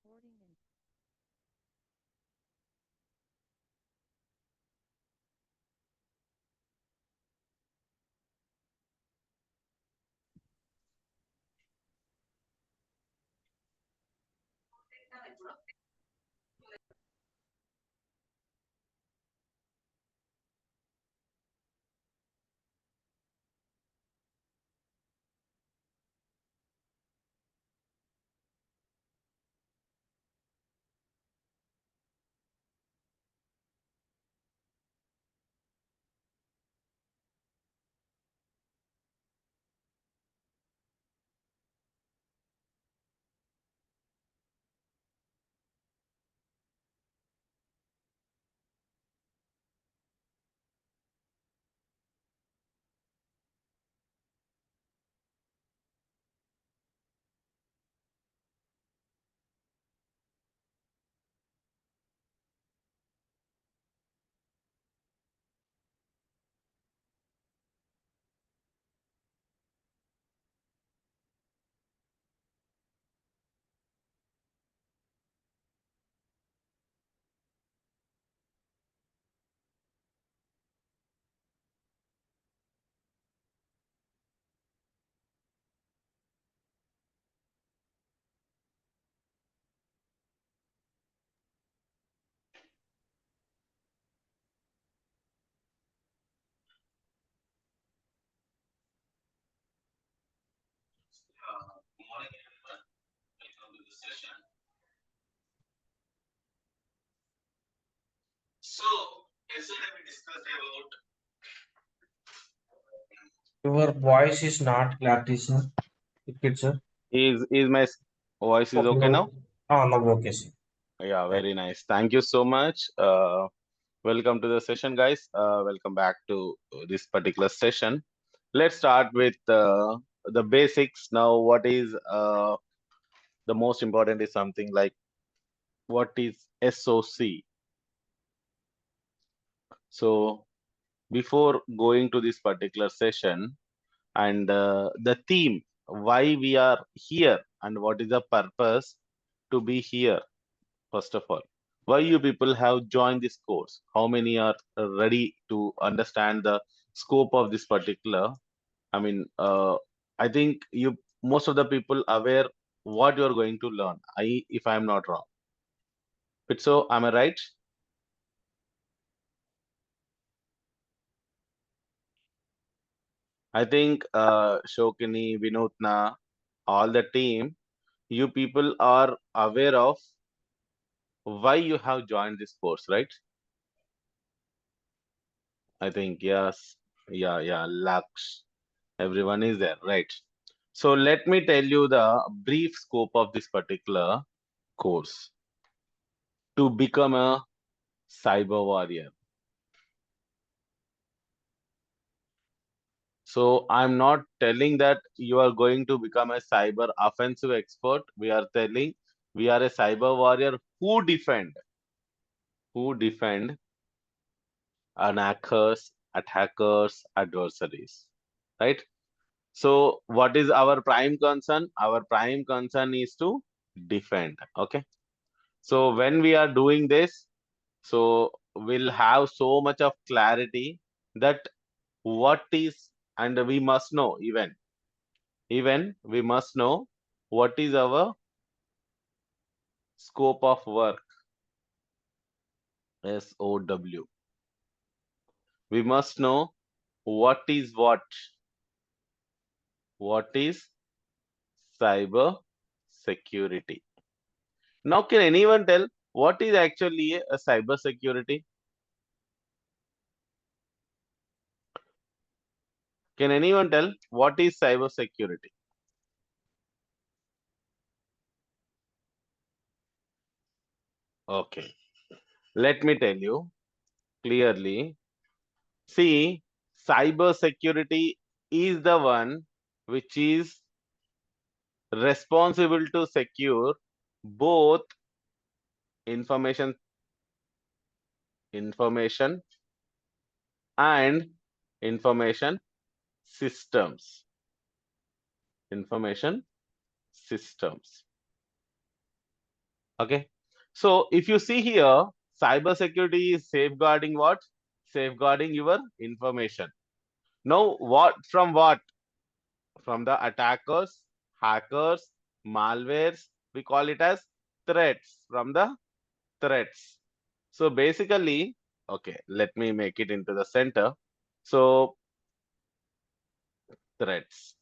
recording in Good morning, everyone. Welcome to the session. So, yesterday we discussed about Your voice is not clear, sir. It's sir. is my voice is Okay, okay now? no. Ah, no, okay, sir. Yeah, Right. very nice. Thank you so much. Welcome to the session, guys. Welcome back to this particular session. Let's start with the basics. Now, what is the most important is something like what is SOC? So, before going to this particular session, and the theme why we are here and what is the purpose to be here, first of all, why you people have joined this course, how many are ready to understand the scope of this particular, I mean, I think you most of the people aware what you are going to learn, I if I am not wrong. But so am I right? I think Shokini, Vinutna, all the team, you people are aware of why you have joined this course, right? I think yes. Yeah, Laksh. Everyone is there, right? So let me tell you the brief scope of this particular course. To become a cyber warrior. So I'm not telling that you are going to become a cyber offensive expert. We are telling we are a cyber warrior who defend attackers, adversaries, right? So what is our prime concern? Our prime concern is to defend. Okay. So when we are doing this, so we'll have so much of clarity that what is, and we must know even we must know what is our scope of work, SOW. We must know what is cyber security. Now, can anyone tell what is actually a cyber security? Can anyone tell what is cyber security? Okay, let me tell you clearly. See, cyber security is the one which is responsible to secure both information information and information systems. Information systems. Okay. So if you see here, cybersecurity is safeguarding what? Safeguarding your information. Now, what from what? From the attackers, hackers, malwares. We call it as threats. From the threats. So basically, okay, let me make it into the center. So threats.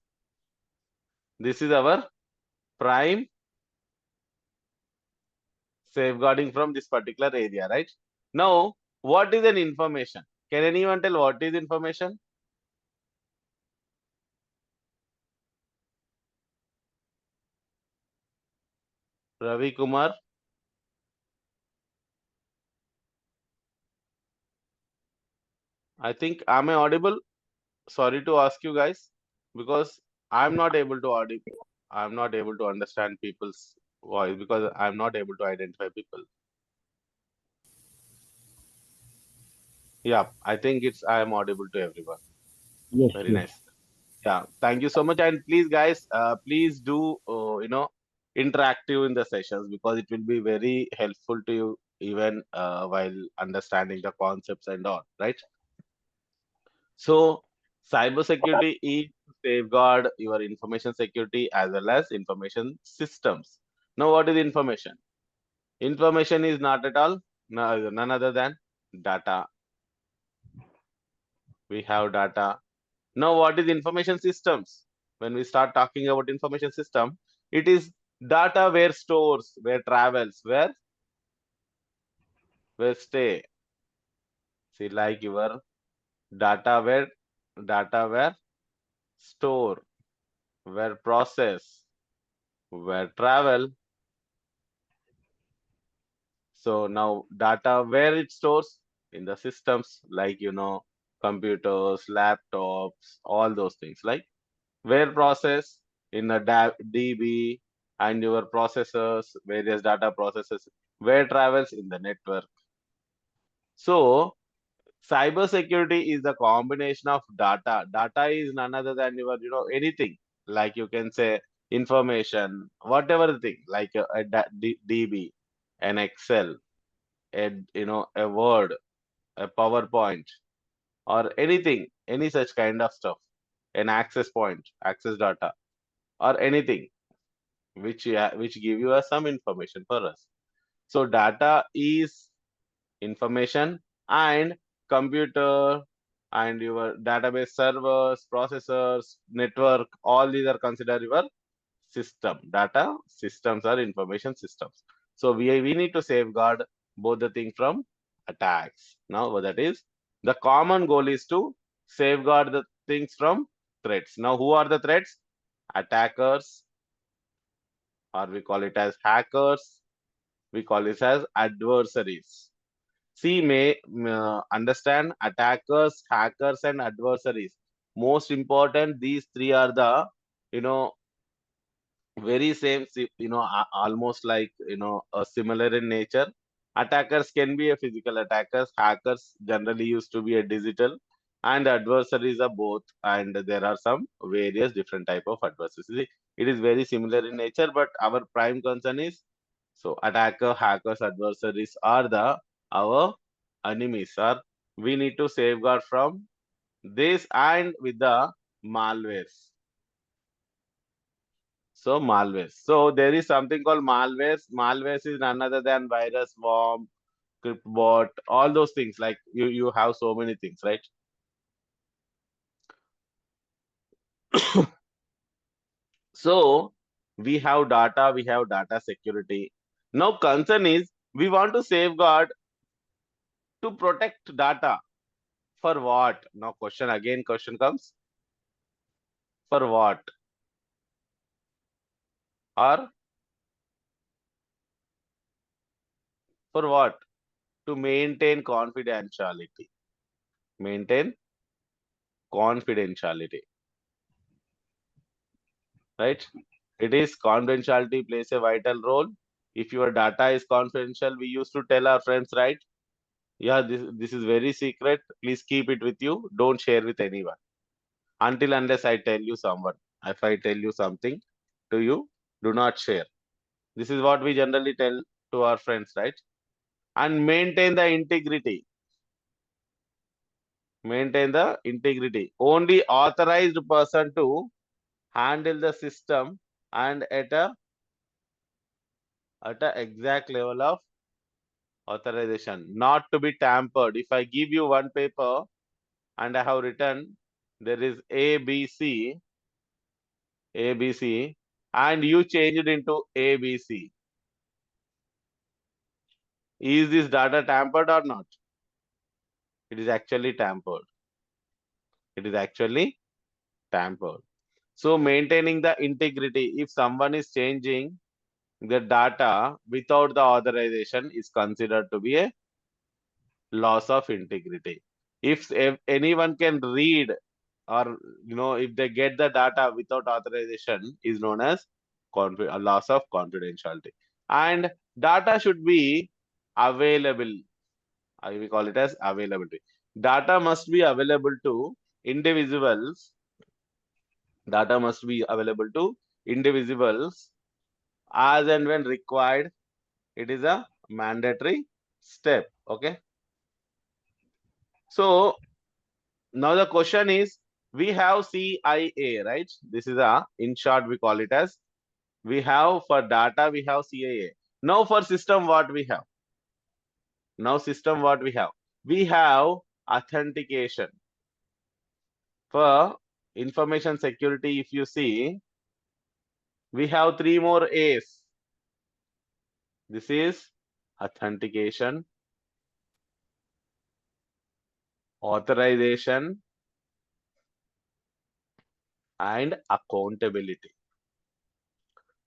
This is our prime safeguarding from this particular area, right? Now, what is an information? Can anyone tell what is information? Ravi Kumar, I think, am I audible? Sorry to ask you guys, because I'm not able to I'm not able to understand people's voice because I'm not able to identify people. Yeah, I think it's I am audible to everyone. Yes, Very yes. nice. Yeah, thank you so much. And please, guys, please do interactive in the sessions because it will be very helpful to you even while understanding the concepts and all, right? So, cybersecurity is to safeguard your information security as well as information systems. Now, what is information? Information is not at all none other than data. We have data. Now, what is information systems? When we start talking about information system, it is data where stores, where travels, where stay. See, like your data where store, where process, where travel. So now data where it stores in the systems, like computers, laptops, all those things, like where process in the DB and your processors, various data processes, where travels in the network. So cybersecurity is a combination of data. Data is none other than your, anything. Like you can say information, whatever the thing, like a DB, an Excel, a Word, a PowerPoint, or anything, any such kind of stuff, an access point, access data, or anything which give you some information for us. So data is information, and computer and your database servers, processors, network, all these are considered your system. Data systems are information systems. So we need to safeguard both the thing from attacks. Now what that is, the common goal is to safeguard the things from threats. Now who are the threats? Attackers, or we call it as hackers, we call it as adversaries. See, may understand attackers, hackers, and adversaries. Most important, these three are the, you know, very same, almost like, similar in nature. Attackers can be a physical attackers. Hackers generally used to be a digital, and adversaries are both. And there are some various different type of adversaries. See, it is very similar in nature, but our prime concern is so attacker, hackers, adversaries are the our enemies. Or we need to safeguard from this and with the malwares. So malwares. So there is something called malwares. Malwares is none other than virus, worm, cryptbot, all those things. Like you have so many things, right? So we have data security. Now concern is we want to safeguard to protect data for what? Now question comes, for what? Or for what? To maintain confidentiality. Maintain confidentiality, right? It is confidentiality plays a vital role. If your data is confidential, we used to tell our friends, right? Yeah, this is very secret. Please keep it with you. Don't share with anyone until unless I tell you someone. If I tell you something to you, do not share. This is what we generally tell. to our friends, right? And maintain the integrity. Maintain the integrity. Only authorized person to handle the system and at a exact level of authorization, not to be tampered. If I give you one paper and I have written there is ABC, and you change it into ABC. Is this data tampered or not? It is actually tampered. It is actually tampered. So maintaining the integrity, if someone is changing the data without the authorization, is considered to be a loss of integrity. If anyone can read, or if they get the data without authorization, is known as a loss of confidentiality. And data should be available. We call it as availability. Data must be available to individuals. Data must be available to individuals as and when required. It is a mandatory step. Okay. So now the question is, we have CIA, right? This is in short, we call it as, we have for data, we have CIA. Now for system, what we have? Now system, what we have? We have authentication. For information security, if you see, we have three more A's. This is authentication, authorization, and accountability.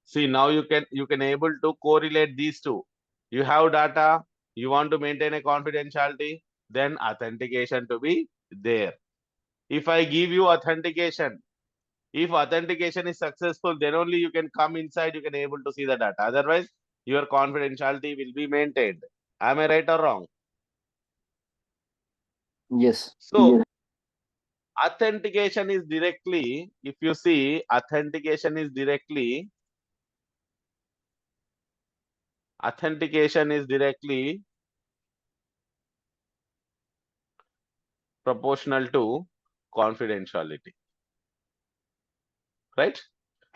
See, now you can able to correlate these two. You have data, you want to maintain a confidentiality, then authentication to be there. If I give you authentication, if authentication is successful, then only you can come inside, you can able to see the data. Otherwise, your confidentiality will be maintained. Am I right or wrong? Yes. So, authentication is directly, if you see, authentication is directly proportional to confidentiality, right?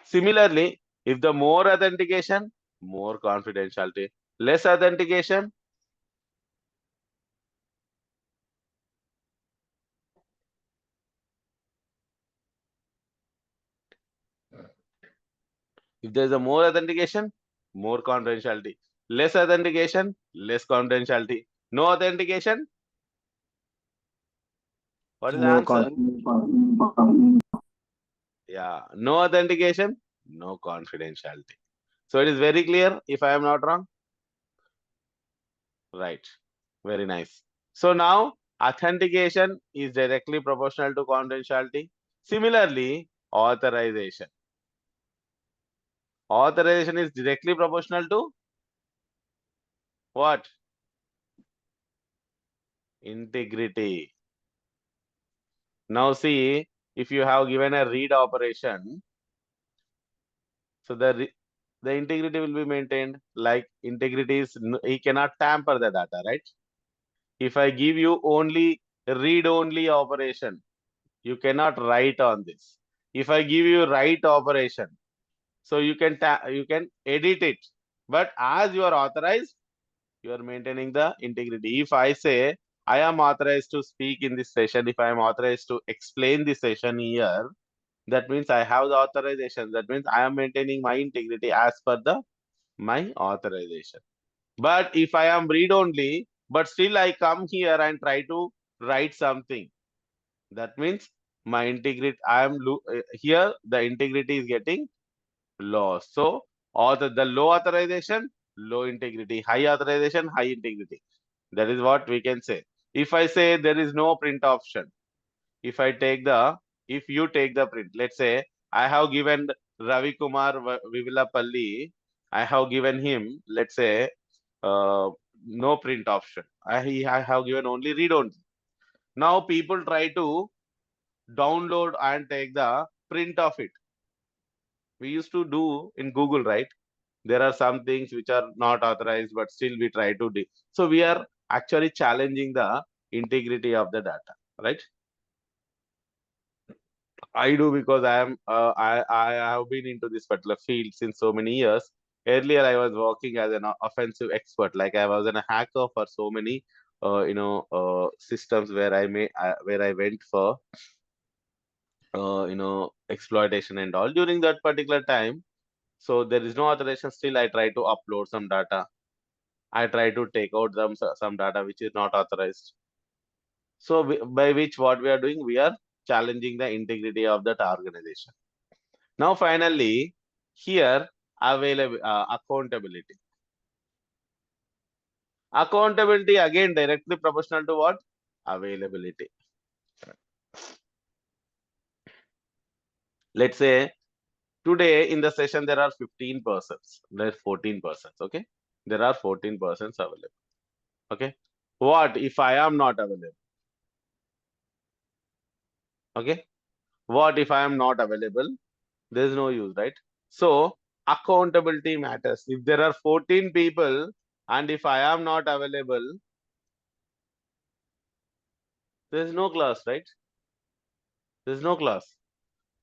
Similarly, if the more authentication, more confidentiality. Less authentication, if there is a more authentication, more confidentiality. Less authentication, less confidentiality. No authentication, what is the More answer? con. Yeah, no authentication, no confidentiality. So it is very clear, if I am not wrong. Right. Very nice. So now authentication is directly proportional to confidentiality. Similarly, authorization. Authorization is directly proportional to what? Integrity. Now see, if you have given a read operation, so the integrity will be maintained. Like integrity is, he cannot tamper the data, right? If I give you only read only operation, you cannot write on this. If I give you write operation, so you can edit it, but as you are authorized, you are maintaining the integrity. If I say I am authorized to speak in this session, if I am authorized to explain this session here, that means I have the authorization. That means I am maintaining my integrity as per the my authorization. But if I am read only, but still I come here and try to write something, that means my integrity, here the integrity is getting lost. So the low authorization, low integrity, high authorization, high integrity. That is what we can say. If I say there is no print option, if I take if you take the print, let's say I have given Ravi Kumar Vivilapalli, I have given him, let's say, no print option. I have given only read only. Now people try to download and take the print of it. We used to do in Google, right? There are some things which are not authorized, but still we try to do. So we are actually challenging the integrity of the data, right? I do because I have been into this particular field since so many years. Earlier, I was working as an offensive expert, like I was a hacker for so many systems where where I went for exploitation and all during that particular time. So there is no authorization. Still, I try to upload some data. I try to take out some data which is not authorized. So by which what we are doing, we are challenging the integrity of that organization. Now, finally, here accountability. Accountability again directly proportional to what? Availability. Let's say today in the session there are 15 persons. There's 14 persons. Okay, there are 14 persons available. Okay, what if I am not available? Okay, what if I am not available? There is no use, right? So accountability matters. If there are 14 people and if I am not available, there is no class, right? There is no class.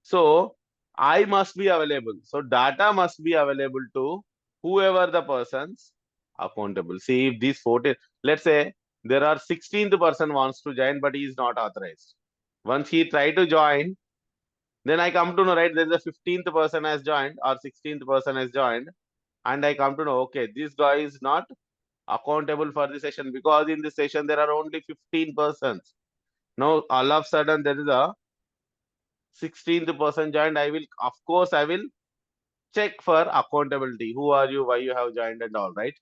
So I must be available. So data must be available to whoever the persons accountable. See, if these 14, let's say there are 16th person wants to join, but he is not authorized. Once he try to join, then I come to know, right, there's a 15th person has joined or 16th person has joined. And I come to know, okay, this guy is not accountable for the session because in this session there are only 15 persons. Now, all of a sudden, there is a 16th person joined. Of course, I will check for accountability. Who are you? Why you have joined and all, right?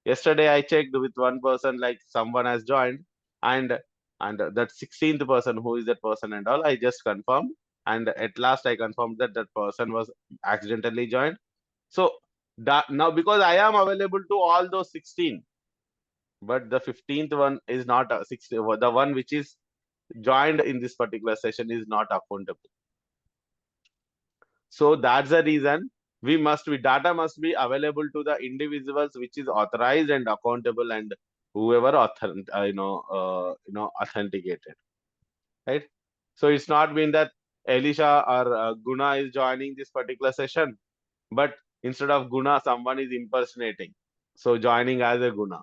Yesterday, I checked with one person, like someone has joined, and that 16th person, who is that person and all, I just confirmed. And at last, I confirmed that that person was accidentally joined. So that now, because I am available to all those 16, but the 15th one is not 16. The one which is joined in this particular session is not accountable. So that's the reason data must be available to the individuals which is authorized and accountable and whoever authenticated, right? So it's not been that Elisha or Guna is joining this particular session, but instead of Guna, someone is impersonating. So joining as a Guna.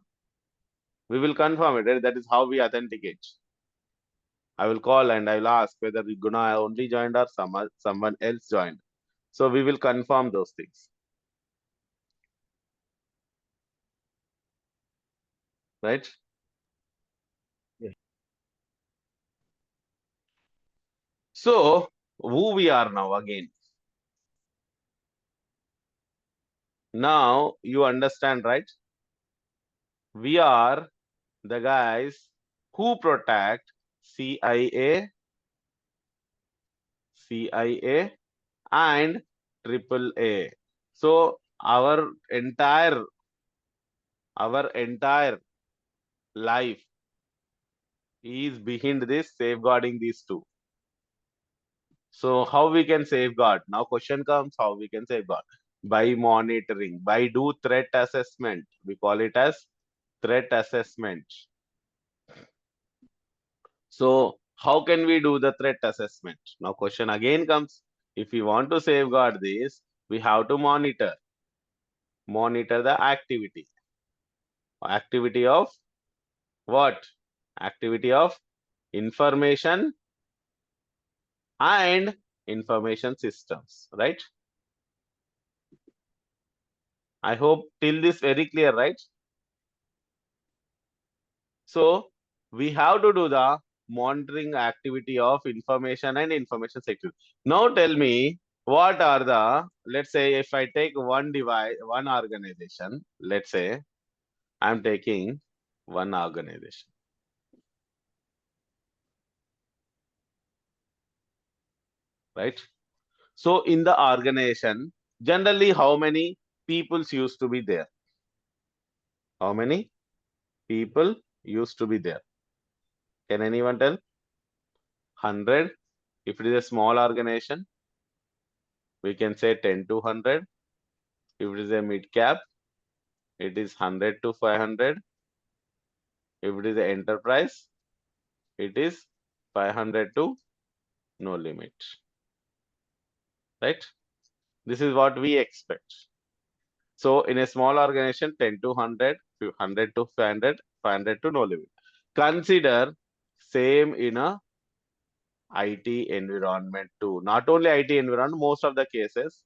We will confirm it, right? That is how we authenticate. I will call and I will ask whether Guna only joined or someone else joined. So we will confirm those things. Right? Yeah. So who we are now again? Now you understand, right? We are the guys who protect CIA, and AAA. So our entire life is behind this safeguarding these two. So how we can safeguard? Now question comes, how we can safeguard? By monitoring, by do threat assessment. We call it as threat assessment. So how can we do the threat assessment? Now question again comes, if we want to safeguard this, we have to monitor the activity. Activity of what? Activity of information and information systems, right? I hope till this very clear, right? So we have to do the monitoring activity of information and information security. Now tell me, what are the, let's say if I take one device, one organization, let's say I'm taking one organization. Right? So in the organization, generally how many peoples used to be there? How many people used to be there? Can anyone tell? 100. If it is a small organization, we can say 10 to 100. If it is a mid cap, it is 100 to 500. If it is an enterprise, it is 500 to no limit. Right? This is what we expect. So in a small organization, 10 to 100, 100 to 500, 500 to no limit. Consider same in a IT environment too. Not only IT environment, most of the cases,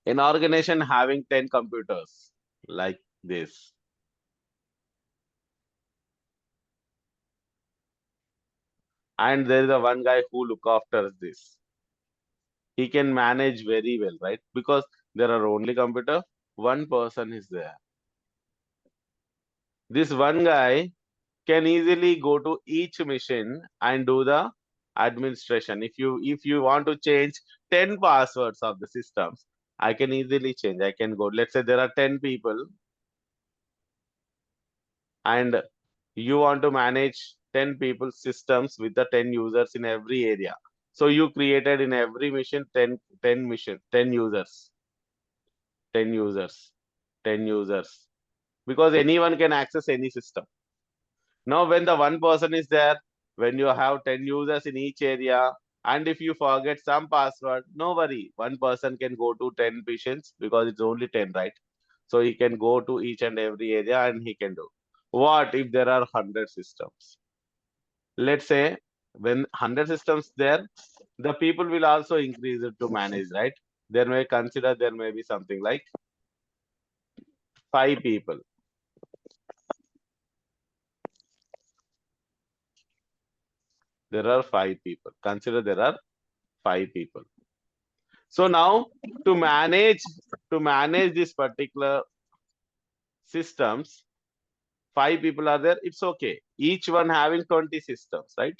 an organization having 10 computers like this. And there is a one guy who look after this. He can manage very well, right? Because there are only computer, one person is there. This one guy can easily go to each machine and do the administration. If you want to change 10 passwords of the systems, I can easily change. I can go, let's say there are 10 people and you want to manage 10 people's systems with the 10 users in every area. So you created in every mission 10 mission, 10 users, 10 users, 10 users, because anyone can access any system. Now, when the one person is there, when you have 10 users in each area, and if you forget some password, no worry. One person can go to 10 missions because it's only 10, right? So he can go to each and every area and he can do. What if there are 100 systems? Let's say when 100 systems there, the people will also increase it to manage, right? There may consider there may be something like 5 people. There are 5 people. Consider there are 5 people. So now to manage this particular systems, 5 people are there. It's okay. Each one having 20 systems, right?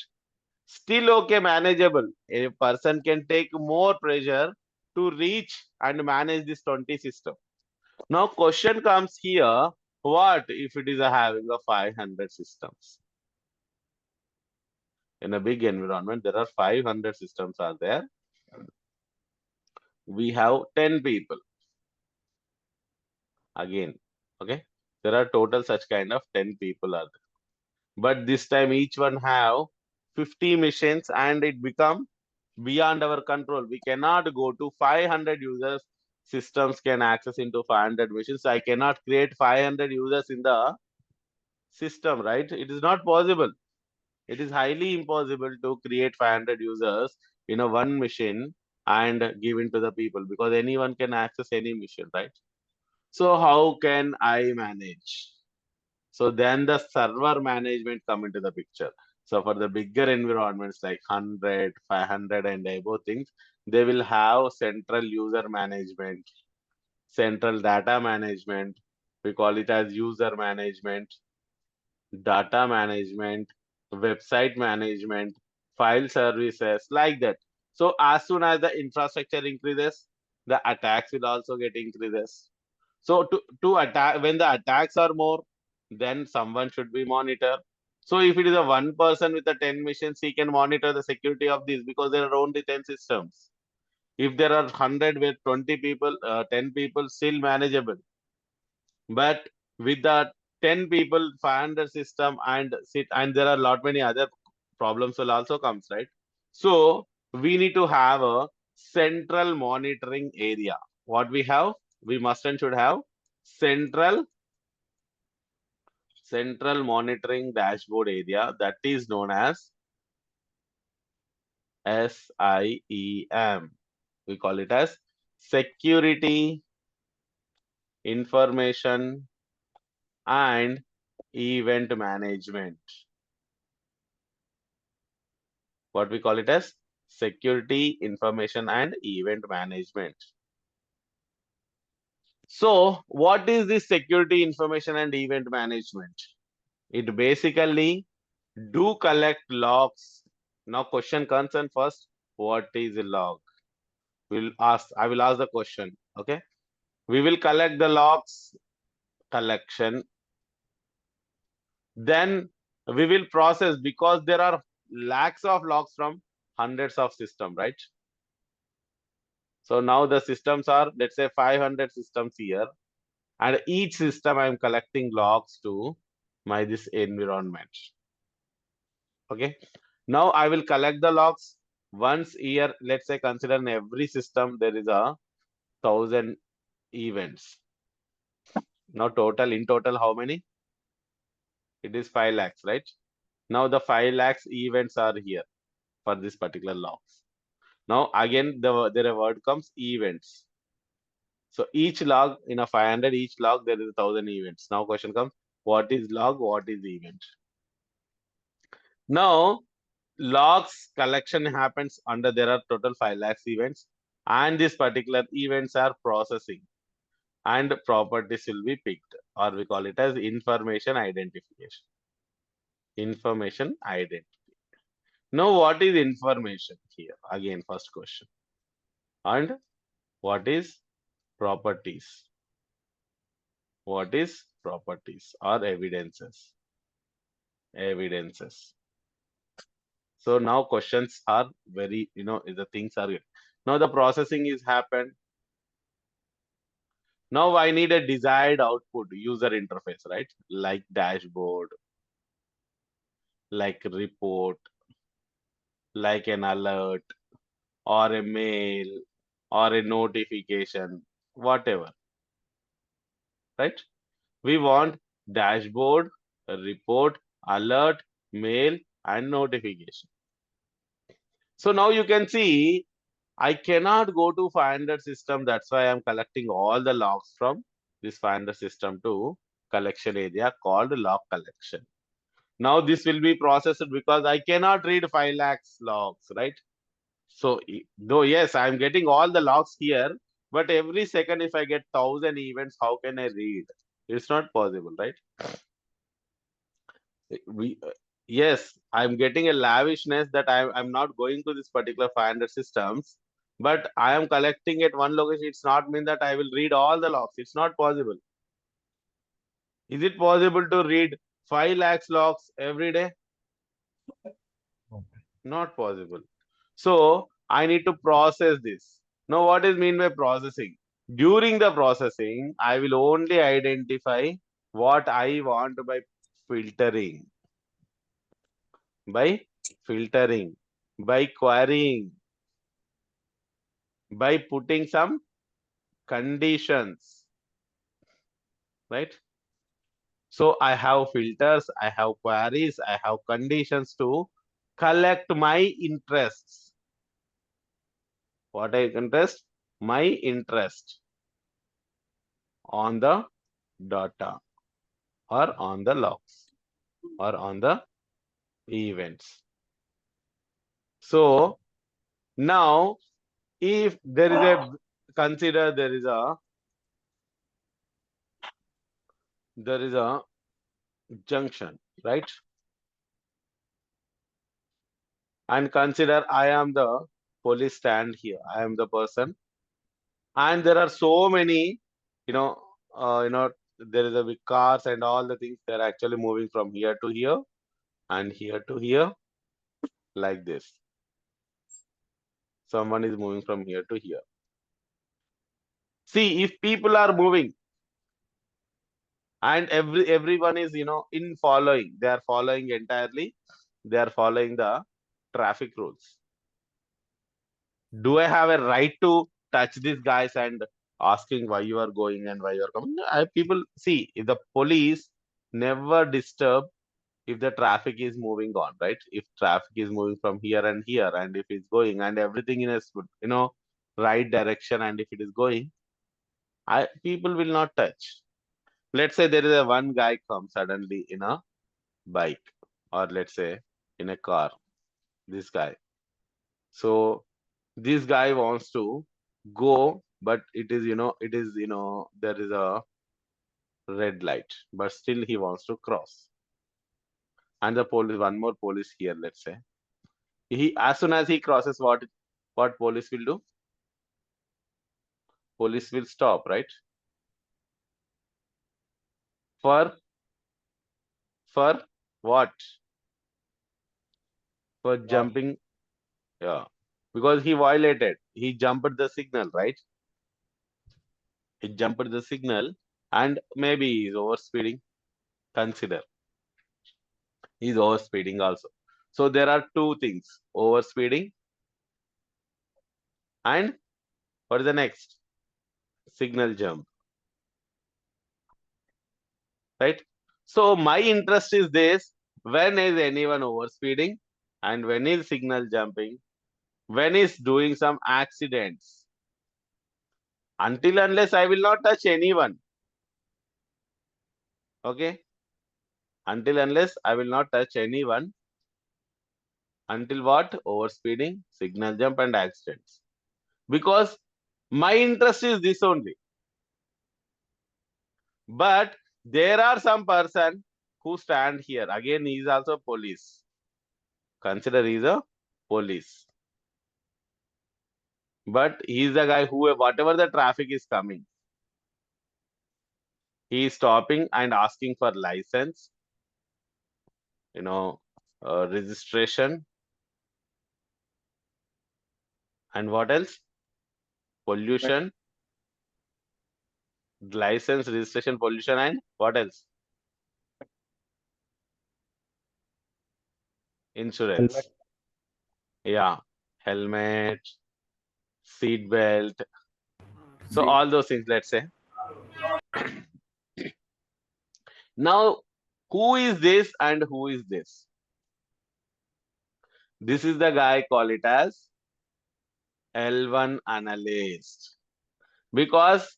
Still okay, manageable. A person can take more pressure to reach and manage this 20 system. Now question comes here, what if it is having a 500 systems? In a big environment, there are 500 systems are there. We have 10 people. Again, okay? There are total such kind of 10 people are there. But this time each one have 50 machines and it become beyond our control. We cannot go to 500 users. Systems can access into 500 machines. I cannot create 500 users in the system, right? It is not possible. It is highly impossible to create 500 users in a one machine and give it to the people because anyone can access any machine, right? So how can I manage? So then the server management come into the picture. So for the bigger environments like 100, 500 and above things, they will have central user management, central data management. We call it as user management, data management, website management, file services, like that. So as soon as the infrastructure increases, the attacks will also get increases. So to attack, when the attacks are more, then someone should be monitor. So if it is a one person with the 10 missions, he can monitor the security of this because there are only 10 systems. If there are 100 with 20 people, 10 people, still manageable. But with the 10 people, 500 system and there are lot many other problems will also comes, right? So we need to have a central monitoring area. What we have? We must and should have central monitoring dashboard area that is known as SIEM. We call it as security information and event management. What we call it as security information and event management. So what is this security information and event management? It basically do collect logs. Now question concern first, what is a log? I will ask the question, okay? We will collect the logs collection. Then we will process because there are lakhs of logs from hundreds of system, right? So now the systems are, let's say 500 systems here, and each system I am collecting logs to my this environment. Okay. Now I will collect the logs once a year. Let's say consider in every system there is a 1,000 events. Now in total how many? It is 5 lakhs, right? Now the 5 lakhs events are here for this particular logs. Now again the word comes events. So each log in a 500, each log there is 1,000 events. Now question comes, what is log? What is event? Now logs collection happens under there are total 5 lakhs events, and these particular events are processing and properties will be picked, or we call it as information identification. Information identity. Now what is information here? Again, first question. And what is properties? What is properties or evidences? Evidences. So now questions are very, the things are good. Now the processing is happened. Now I need a desired output, user interface, right? Like dashboard, like report, like an alert, or a mail, or a notification, whatever, right? We want dashboard, report, alert, mail, and notification. So now you can see I cannot go to 500 system. That's why I'm collecting all the logs from this 500 system to collection area called log collection. Now this will be processed because I cannot read 5 lakhs logs, right? So though yes, I'm getting all the logs here, but every second if I get 1,000 events, how can I read? It's not possible, right? We yes, I'm getting a lavishness that I'm not going to this particular 500 systems, but I am collecting at one location. It's not mean that I will read all the logs. It's not possible. Is it possible to read 5 lakhs logs every day? Not possible. So I need to process this. Now, what is mean by processing? During the processing, I will only identify what I want by filtering, by filtering, by querying, by putting some conditions, right? So I have filters, I have queries, I have conditions to collect my interests. What I interest? My interest on the data or on the logs or on the events. So now if there is a consider there is a junction, right? And consider I am the police stand here. I am the person, and there are so many, you know, there is a big cars and all the things. They're actually moving from here to here and here to here, like this. Someone is moving from here to here. See, if people are moving and everyone is, in following, they are following entirely. They are following the traffic rules. Do I have a right to touch these guys and asking why you are going and why you are coming? People see, if the police never disturb if the traffic is moving on, right? If traffic is moving from here and here, and if it's going and everything in a right direction, and if it is going, people will not touch. Let's say there is a one guy comes suddenly in a bike, or let's say in a car, this guy. So this guy wants to go, but there is a red light, but still he wants to cross. And the police, one more police here, let's say. He, as soon as he crosses, what police will do? Police will stop, right? For what? For jumping, yeah. because he violated. He jumped the signal, right? He jumped the signal and maybe he's overspeeding. Consider he's overspeeding also. So there are two things: overspeeding and what is the next? Signal jump, right? So my interest is this: when is anyone overspeeding, and when is signal jumping, when is doing some accidents. Until unless I will not touch anyone, okay? Until unless I will not touch anyone, until what? Overspeeding, signal jump, and accidents. Because my interest is this only. But there are some person who stand here. Again, he is also police. Consider he is a police. But he is the guy who, whatever the traffic is coming, he is stopping and asking for license, you know, registration, and what else? Pollution, license, registration, pollution, and what else? Insurance. Helmet. Yeah, helmet, seat belt. So all those things, let's say. Now, who is this and who is this? This is the guy, call it as L1 analyst, because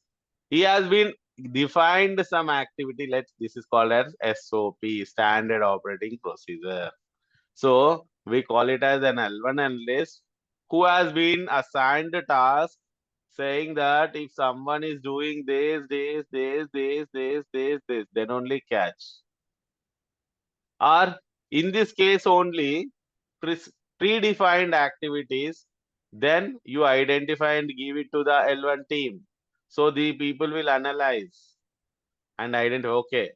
he has been defined some activity. This is called as SOP, standard operating procedure. So we call it as an L1 analyst who has been assigned a task saying that if someone is doing this, then only catch. Or in this case only, predefined activities, then you identify and give it to the L1 team. So the people will analyze and identify, okay,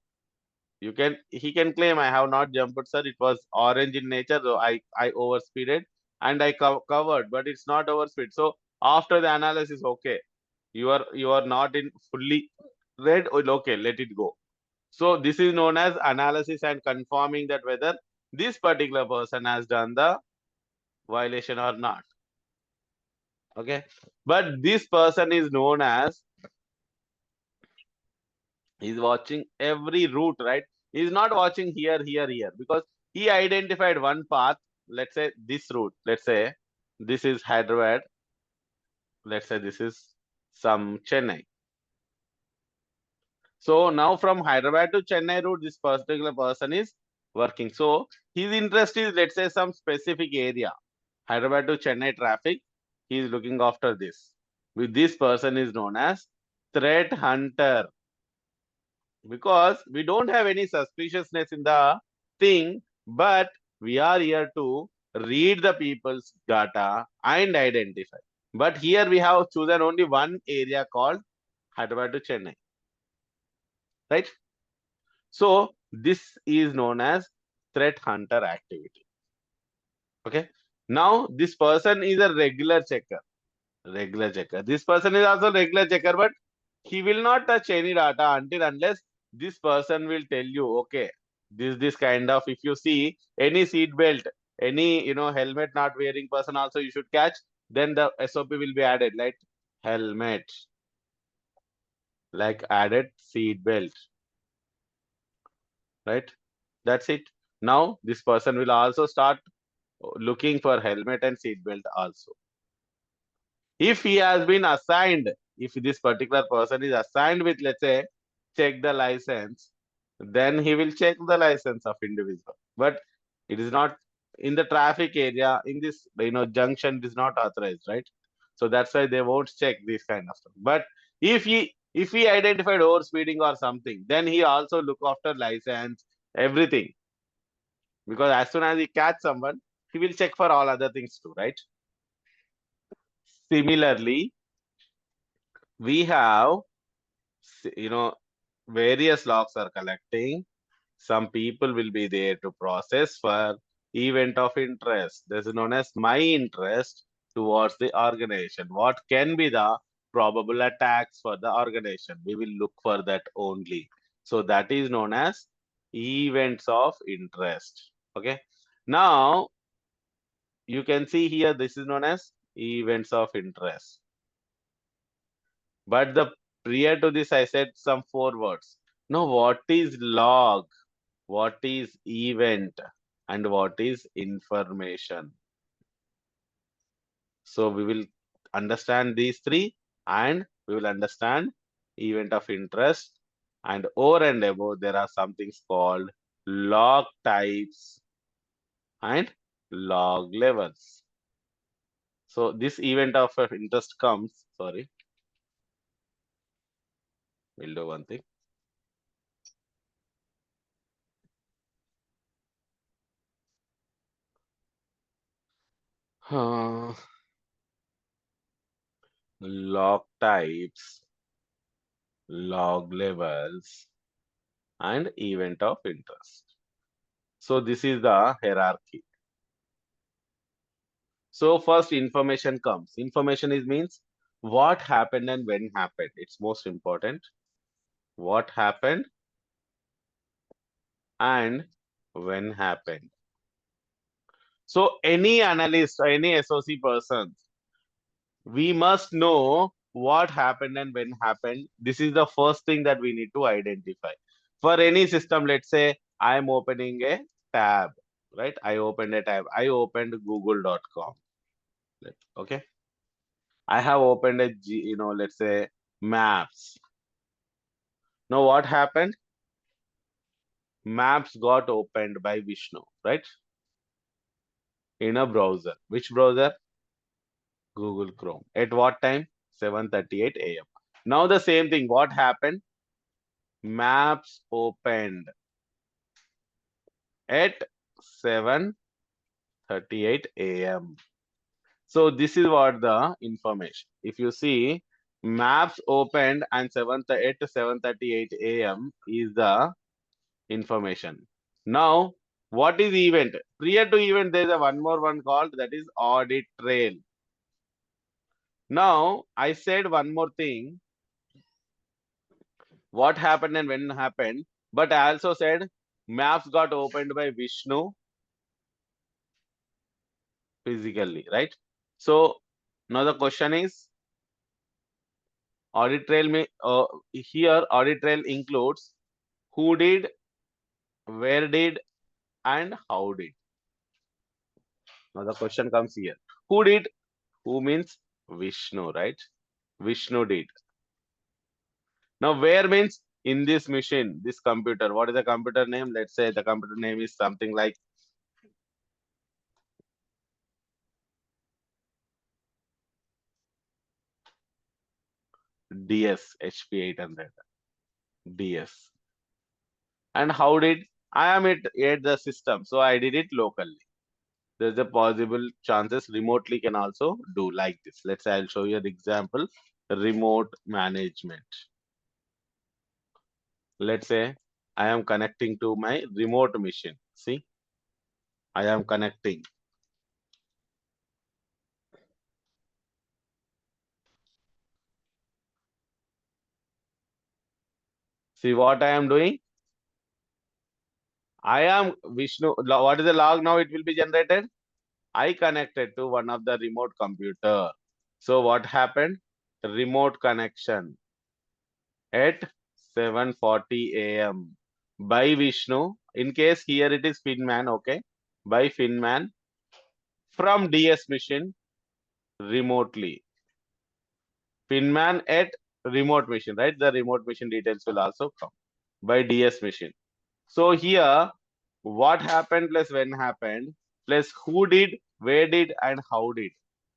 he can claim, I have not jumped, sir. It was orange in nature, so I overspeeded and I covered, but it's not overspeed. So after the analysis, okay, you are not in fully red, okay, let it go. So this is known as analysis and confirming that whether this particular person has done the violation or not. Okay, but this person is known as, he's watching every route, right? He's not watching here, because he identified one path. Let's say this route. Let's say this is Hyderabad. Let's say this is some Chennai. So now from Hyderabad to Chennai route, this particular person is working. So his interest is, let's say, some specific area. Hyderabad to Chennai traffic. He is looking after this. With this person is known as threat hunter, because we don't have any suspiciousness in the thing, but we are here to read the people's data and identify. But here we have chosen only one area called Hyderabad to Chennai, right? So this is known as threat hunter activity. Okay. Now this person is a regular checker. Regular checker. This person is also regular checker, but he will not touch any data until unless this person will tell you, okay, this kind of, if you see any seat belt, any helmet not wearing person also you should catch, then the SOP will be added, like helmet, like added seat belt, right? That's it. Now this person will also start looking for helmet and seat belt also. If he has been assigned, if this particular person is assigned with, let's say, check the license, then he will check the license of individual. But it is not in the traffic area, in this junction, it is not authorized, right? So that's why they won't check this kind of stuff. But if he identified overspeeding or something, then he also look after license, everything. Because as soon as he catch someone, he will check for all other things too, right? Similarly, we have, various logs are collecting. Some people will be there to process for event of interest. This is known as my interest. towards the organization. What can be the probable attacks for the organization? We will look for that only. So that is known as events of interest. Okay. Now you can see here this is known as events of interest. But the prior to this I said some 4 words. Now what is log? What is event? And what is information? So we will understand these 3 and we will understand event of interest, and over and above there are some things called log types and log levels. So this event of interest comes, sorry, we'll do one thing. Log types, log levels, and event of interest. So this is the hierarchy. So first information comes. Information is means what happened and when happened. It's most important. What happened and when happened. So any analyst or any SOC person, we must know what happened and when happened. This is the first thing that we need to identify. For any system, let's say I am opening a tab, right? I opened a tab. I opened google.com. Okay. I have opened a, let's say maps. Now what happened? Maps got opened by Vishnu, right? In a browser. Which browser? Google Chrome. At what time? 7:38 a.m. Now the same thing. What happened? Maps opened at 7:38 a.m. So this is what the information. If you see, maps opened and 7:38 a.m. is the information. Now, what is event? Prior to event, there is a one more one called, that is audit trail. Now, I said one more thing. What happened and when happened? But I also said maps got opened by Vishnu physically, right? So now the question is, audit trail here audit trail includes who did, where did, and how did. Now the question comes here. Who did? Who means Vishnu, right? Vishnu did. Now where means in this machine, this computer. What is the computer name? Let's say the computer name is something like DS HP 800 DS. And how did I am at the system? So I did it locally. There's a possible chances remotely can also do like this. Let's say I'll show you an example. Remote management. Let's say I am connecting to my remote machine. See, I am connecting. See what I am doing? I am Vishnu. What is the log now? It will be generated. I connected to one of the remote computer. So what happened? Remote connection at 7:40 a.m. by Vishnu. In case here it is Finman, okay? By Finman from DS machine remotely. Finman at remote machine, right? The remote machine details will also come by DS machine. So here, what happened plus when happened plus who did, where did, and how did.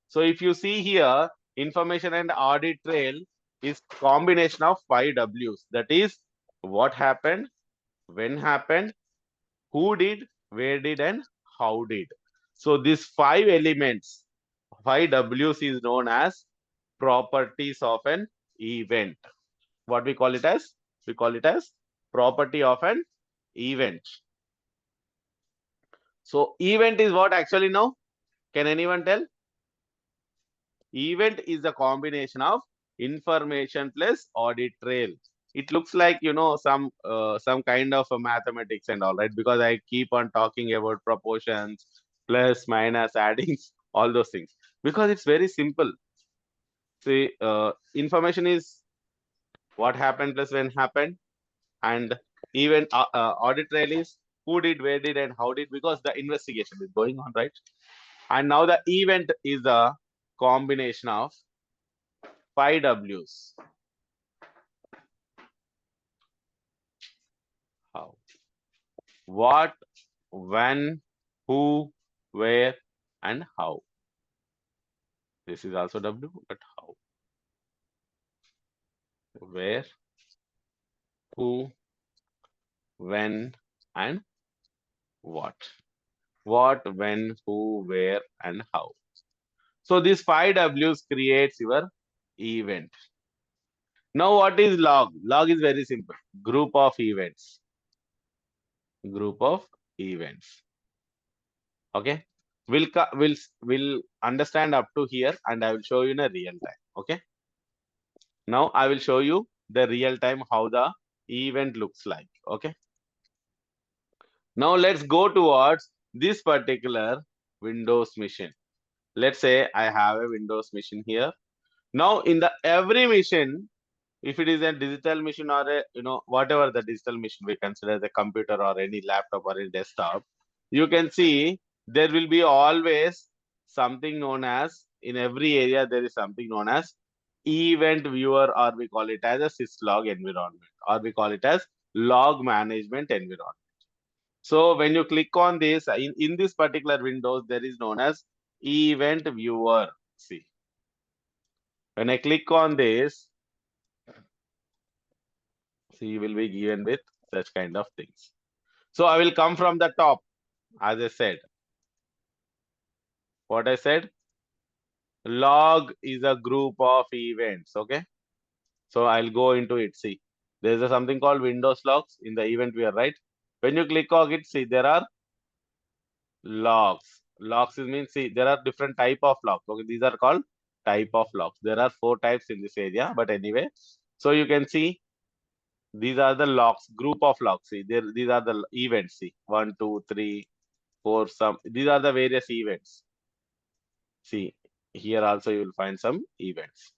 So if you see here, information and audit trail is combination of 5 W's. That is what happened, when happened, who did, where did, and how did. So these 5 elements, 5 W's is known as properties of an event. What we call it as? We call it as property of an event. So event is what actually now? Can anyone tell? Event is a combination of information plus audit trail. It looks like, some kind of a mathematics and all, right? Because I keep on talking about proportions, plus, minus, adding, all those things. Because it's very simple. See, information is what happened plus when happened, and even audit trail is who did, where did, and how did, because the investigation is going on, right? And now the event is a combination of 5 Ws. How? What, when, who, where, and how. This is also W, but how? Where, who, when, and what. What, when, who, where, and how. So these 5 Ws creates your event. Now what is log? Log is very simple. Group of events. Group of events. Okay. We'll understand up to here, and I will show you in a real time. Okay. Now I will show you the real time how the event looks like. Okay. Now let's go towards this particular Windows machine. Let's say I have a Windows machine here. Now in the every machine, if it is a digital machine or a, whatever the digital machine we consider the computer or any laptop or a desktop, you can see there will be always something known as, in every area there is something known as event viewer, or we call it as a syslog environment, or we call it as log management environment. So when you click on this, in this particular Windows, there is known as event viewer. See, when I click on this, see, you will be given with such kind of things. So I will come from the top, as I said. What I said, log is a group of events. Okay. So I'll go into it. See, there's something called Windows logs in the event viewer, right? When you click on it, see, there are logs. Logs is means, see, there are different type of logs. Okay, these are called type of logs. There are 4 types in this area, but anyway, so you can see these are the logs, group of logs. See, these are the events. See, 1, 2, 3, 4. Some these are the various events. See, here also you will find some events.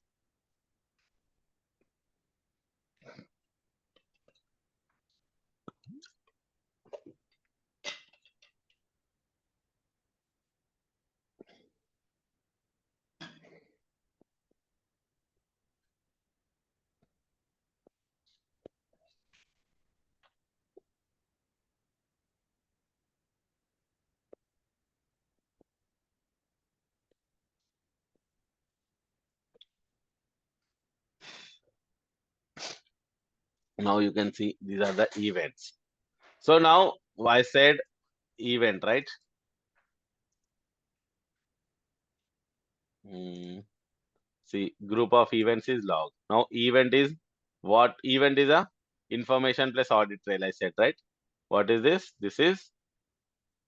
Now you can see these are the events. So now I said event, right? See, group of events is log. Now event is what? Event is a information plus audit trail. I said, right? What is this? This is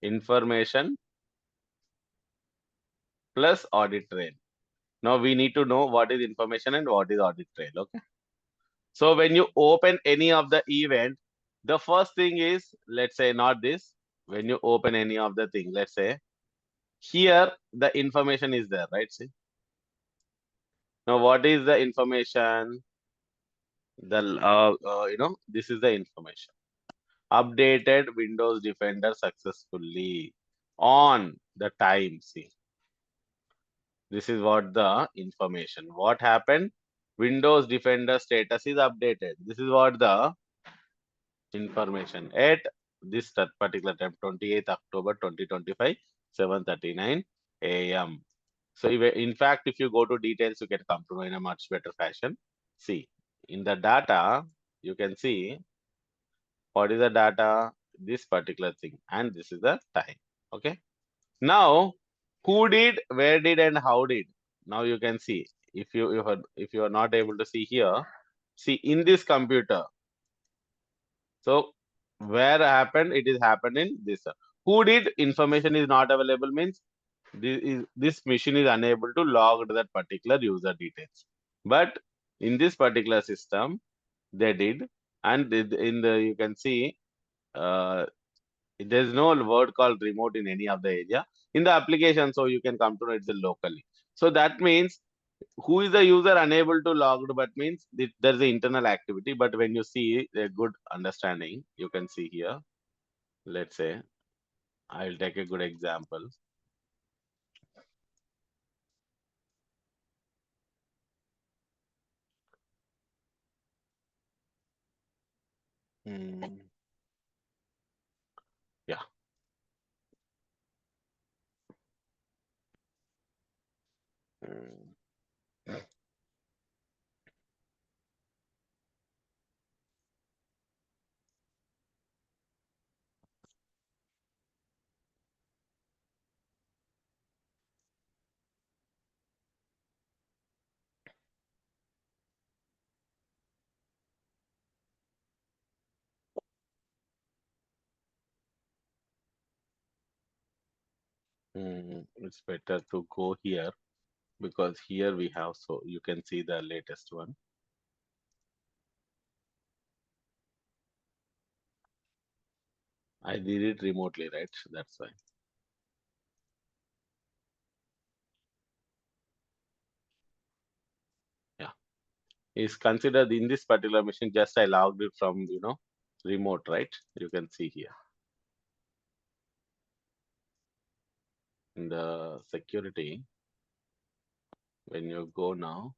information plus audit trail. Now we need to know what is information and what is audit trail. Okay. So when you open any of the event, the first thing is, let's say not this. When you open any of the thing, let's say here the information is there, right? See. Now what is the information? This is the information. Updated Windows Defender successfully on the time. See, this is what the information. What happened? Windows Defender status is updated. This is what the information at this particular time, 28th October 2025, 7:39 a.m. So in fact, if you go to details, you can come to know in a much better fashion. See, in the data, you can see what is the data, this particular thing, and this is the time. Okay. Now, who did, where did, and how did? Now you can see, if you are not able to see here, see in this computer. So where happened, it is happened in this. Who did, information is not available means this machine is unable to log that particular user details. But in this particular system, they did, and in the you can see uh, there's no word called remote in any of the area in the application, so you can come to know it's locally. So that means who is the user unable to log, but means there's the internal activity. But when you see a good understanding, you can see here. Let's say I'll take a good example. Hmm, yeah. Hmm. It's better to go here because here we have, so you can see the latest one. I did it remotely, right? That's why. Yeah. Is considered in this particular machine, just I logged it from, remote, right? You can see here in the security. When you go now,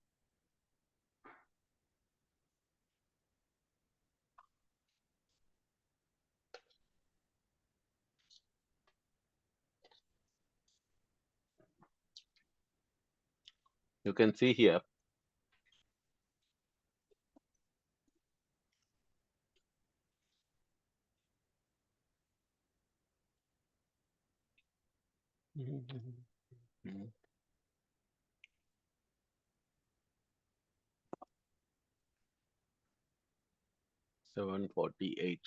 you can see here. Mhm. 748.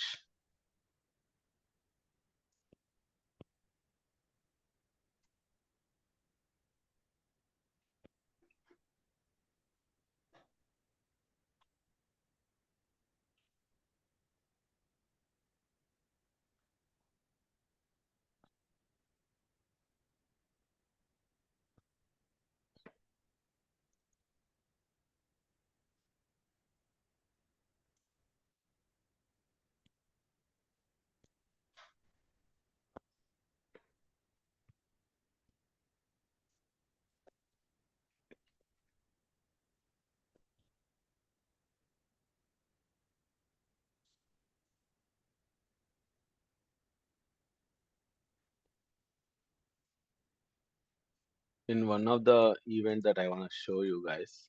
In one of the event that I want to show you guys.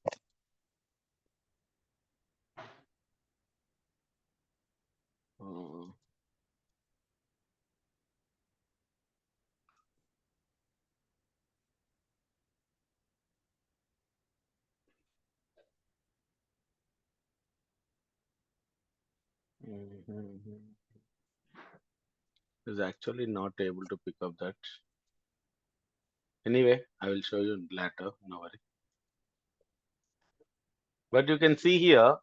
Uh, mhm. Is actually not able to pick up that. Anyway, I will show you later. No worry. But you can see here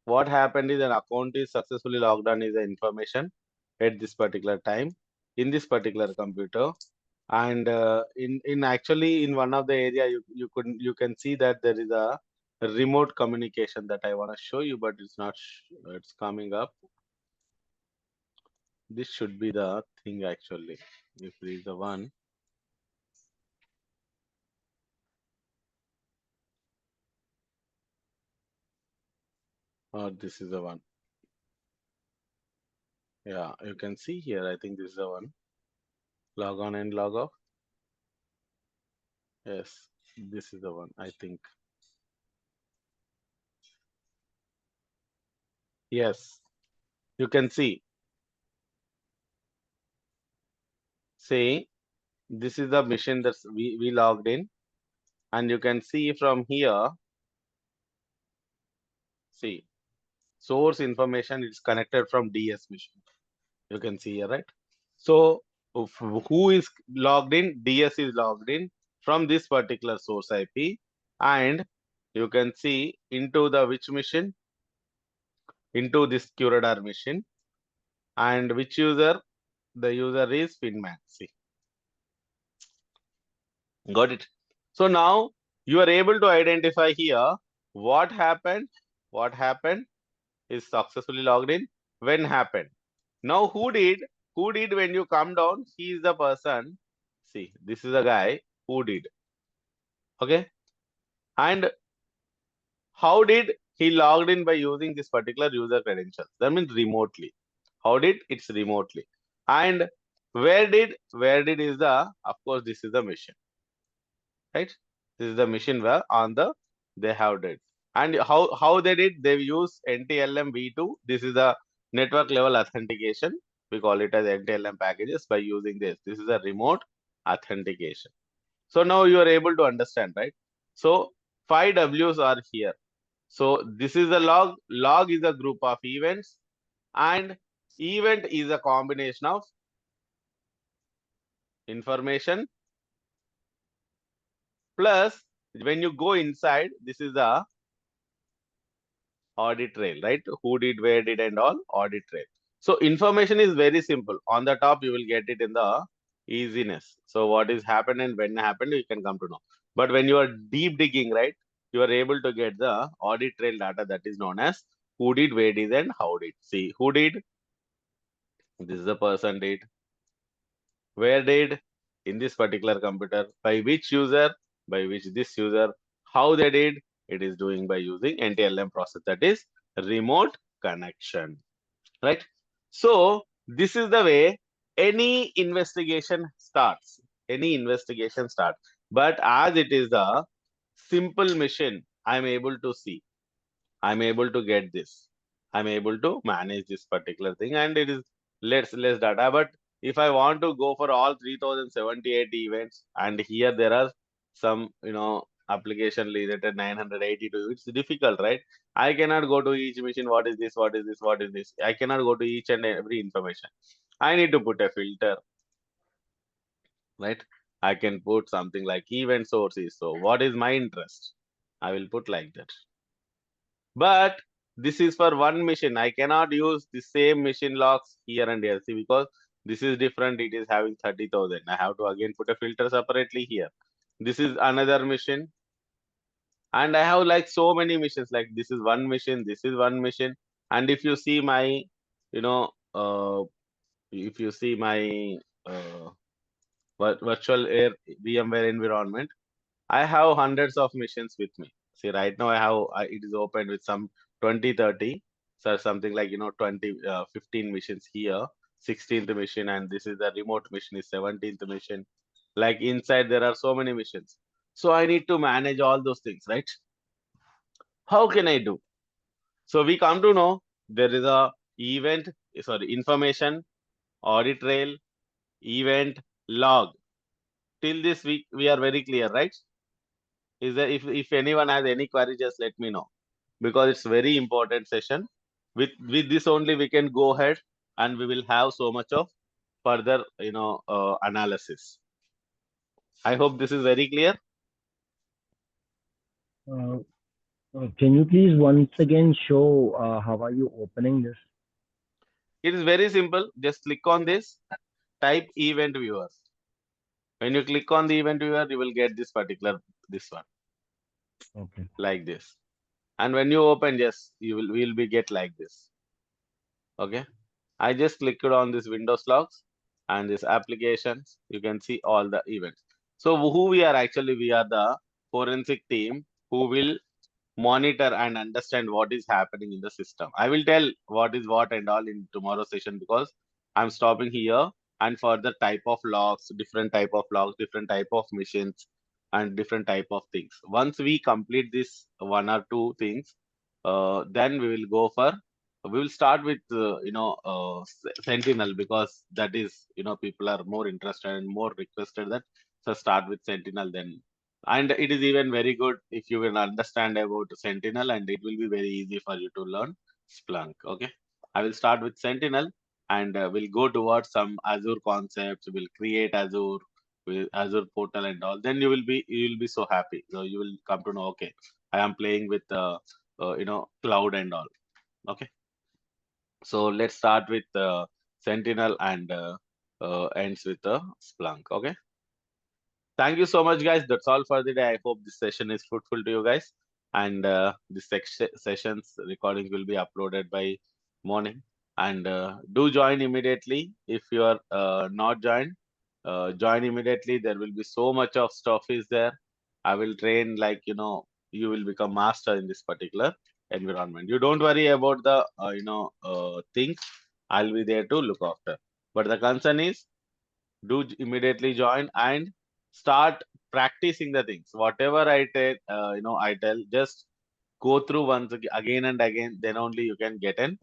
what happened is an account is successfully logged on is the information at this particular time in this particular computer. And in actually in one of the area you can see that there is a remote communication that I want to show you, but it's not it's coming up. This should be the thing actually. If there is the one, or this is the one. Yeah, you can see here. I think this is the one. Log on and log off. Yes, this is the one. I think. Yes, you can see. See, this is the machine that we logged in, and you can see from here. See, source information is connected from DS machine. You can see here, right? So who is logged in? DS is logged in from this particular source IP, and you can see into the which machine, into this Curador machine, and which user? The user is Finman. See, got it? So now you are able to identify here what happened. What happened is successfully logged in. When happened? Now who did? Who did when you come down? He is the person. See, this is a guy who did. Okay. And how did he logged in by using this particular user credentials? That means remotely. How did? It's remotely. And where did? Where did is the, of course, this is the mission, right? This is the mission where on the they have did. And how they did? They use NTLM v2. This is the network level authentication. We call it as NTLM packages by using this. This is a remote authentication. So now you are able to understand, right? So 5 Ws are here. So this is the log. Log is a group of events, and event is a combination of information plus when you go inside, this is the audit trail, right? Who did, where did, and all audit trail. So information is very simple. On the top, you will get it in the easiness. So what is happened and when happened, you can come to know. But when you are deep digging, right, you are able to get the audit trail data that is known as who did, where did, and how did. See, who did? This is the person did. Where did? In this particular computer. By which user? By which this user? How they did? It is doing by using NTLM process, that is remote connection, right? So this is the way any investigation starts. Any investigation starts. But as it is a simple mission, I'm able to see. I'm able to get this. I'm able to manage this particular thing, and it is less data. But if I want to go for all 3078 events, and here there are some application related 982, it's difficult, right? I cannot go to each machine. What is this? What is this? What is this? I cannot go to each and every information. I need to put a filter, right? I can put something like event sources. So what is my interest? I will put like that. But this is for one machine. I cannot use the same machine logs here and here. See, because this is different. It is having 30,000. I have to again put a filter separately here. This is another machine. And I have like so many missions. Like this is one mission. This is one mission. And if you see my, if you see my virtual air VMware environment, I have hundreds of missions with me. See, right now it is opened with some 20, 30. So something like, 20, 15 missions here, 16th mission, and this is the remote mission is 17th mission. Like inside, there are so many missions. So I need to manage all those things, right? How can I do? So we come to know there is a information, audit trail, event, log. Till this we are very clear, right? Is there, if anyone has any query, just let me know, because it's very important session. With this only we can go ahead and we will have so much of further analysis. I hope this is very clear. Uh, can you please once again show how are you opening this? It is very simple. Just click on this, type event viewer. When you click on the event viewer, you will get this one. Okay. Like this. And when you open, yes, will be get like this. Okay. I just clicked on this Windows logs and this applications. You can see all the events. So who we are actually, we are the forensic team who will monitor and understand what is happening in the system. I will tell what is what and all in tomorrow's session, because I'm stopping here, and for the type of logs, different type of logs, different type of missions, and different type of things. Once we complete this one or two things, then we will go for, we will start with Sentinel, because that is, people are more interested and more requested that, so start with Sentinel then. And it is even very good if you will understand about Sentinel, and it will be very easy for you to learn Splunk. Okay, I will start with Sentinel, and we'll go towards some Azure concepts. We'll create Azure with Azure portal and all. Then you will be so happy. So you will come to know, okay, I am playing with cloud and all. Okay, so let's start with Sentinel and ends with Splunk. Okay. Thank you so much, guys. That's all for the day. I hope this session is fruitful to you guys. And this session's recording will be uploaded by morning. And do join immediately. If you are not joined, join immediately. There will be so much of stuff is there. I will train like, you will become master in this particular environment. You don't worry about the, things. I'll be there to look after. But the concern is immediately join and start practicing the things whatever I tell, just go through once again and again, then only you can get an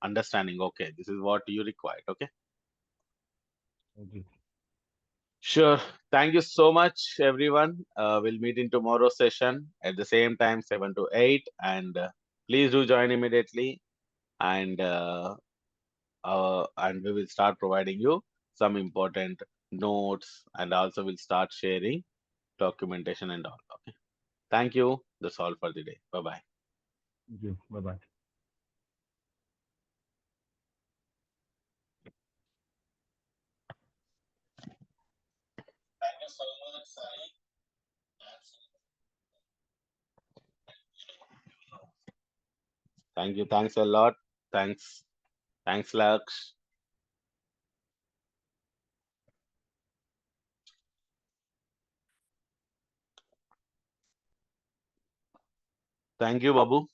understanding. Okay, this is what you required. Okay, Thank you. sure. Thank you so much, everyone. We'll meet in tomorrow's session at the same time, 7 to 8, and please do join immediately, and we will start providing you some important notes, and also we'll start sharing documentation and all. Okay. Thank you. That's all for the day. Bye bye. Thank you. Bye bye. Thank you so much, Sai. Thank you. Thanks a lot. Thanks. Thanks, Laksh. Thank you, Babu.